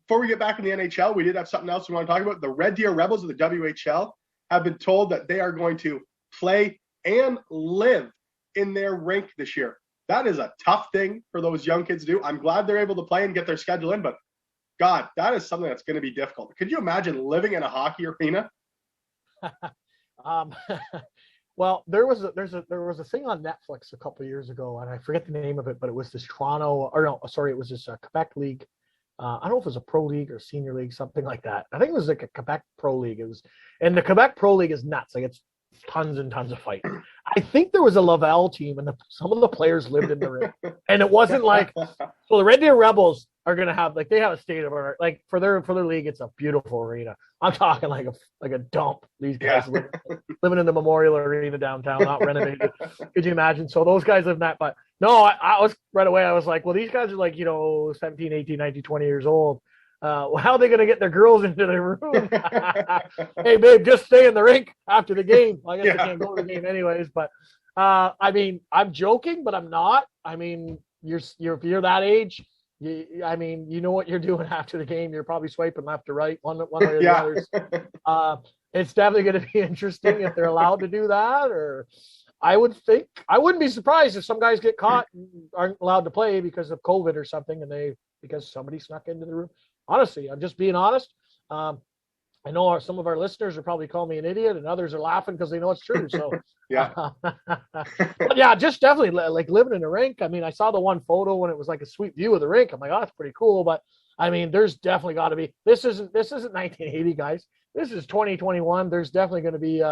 before we get back in the NHL, we did have something else we want to talk about. The Red Deer Rebels of the WHL have been told that they are going to play and live in their rink this year. That is a tough thing for those young kids to do. I'm glad they're able to play and get their schedule in, but God, that is something that's going to be difficult. Could you imagine living in a hockey arena? Well, there was a thing on Netflix a couple of years ago, and I forget the name of it, but it was this it was this Quebec league. I don't know if it was a pro league or senior league, something like that. I think it was like a Quebec pro league. And the Quebec pro league is nuts. Like, it's tons and tons of fighting. I think there was a Laval team, and some of the players lived in the rink. And it wasn't like, so the Red Deer Rebels are gonna have, like, they have a state of art. Like, for their league, it's a beautiful arena. I'm talking like a dump. These guys living in the Memorial Arena downtown, not renovated. Could you imagine? So those guys live in that. But no, I was right away. I was like, well, these guys are like, 17, 18, 19, 20 years old. How are they going to get their girls into their room? Hey, babe, just stay in the rink after the game. I guess they can't go to the game anyways. But I mean, I'm joking, but I'm not. I mean, if you're that age, you know what you're doing after the game. You're probably swiping left to right, one way or the others. It's definitely going to be interesting if they're allowed to do that. Or I wouldn't be surprised if some guys get caught and aren't allowed to play because of COVID or something, because somebody snuck into the room. Honestly, I'm just being honest. I know some of our listeners are probably calling me an idiot, and others are laughing because they know it's true. So yeah, but yeah, just definitely like living in a rink. I mean, I saw the one photo when it was like a sweet view of the rink. I'm like, oh, that's pretty cool. But I mean, there's definitely got to be. This isn't 1980, guys. This is 2021. There's definitely going to be,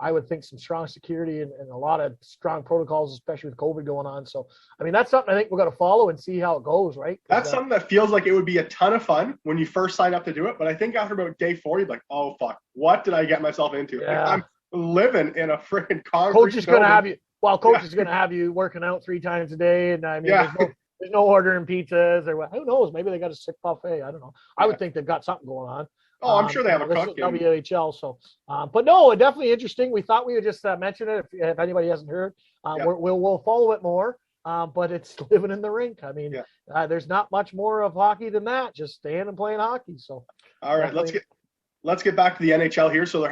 I would think, some strong security and a lot of strong protocols, especially with COVID going on. So, I mean, that's something I think we're going to follow and see how it goes, right? That's something that feels like it would be a ton of fun when you first sign up to do it. But I think after about day 4, you'd be like, oh, fuck, what did I get myself into? Yeah. Like, I'm living in a freaking concrete Coach is going to have you. Well, coach Yeah. is going to have you working out 3 times a day. And I mean, Yeah. there's no ordering pizzas or what. Who knows? Maybe they got a sick buffet. I don't know. I would think they've got something going on. Oh, I'm sure they have a cook. WHL. So, but no, definitely interesting. We thought we would just mention it if anybody hasn't heard. We'll follow it more. But it's living in the rink. I mean, there's not much more of hockey than that. Just staying and playing hockey. So, all right, let's get back to the NHL here. So there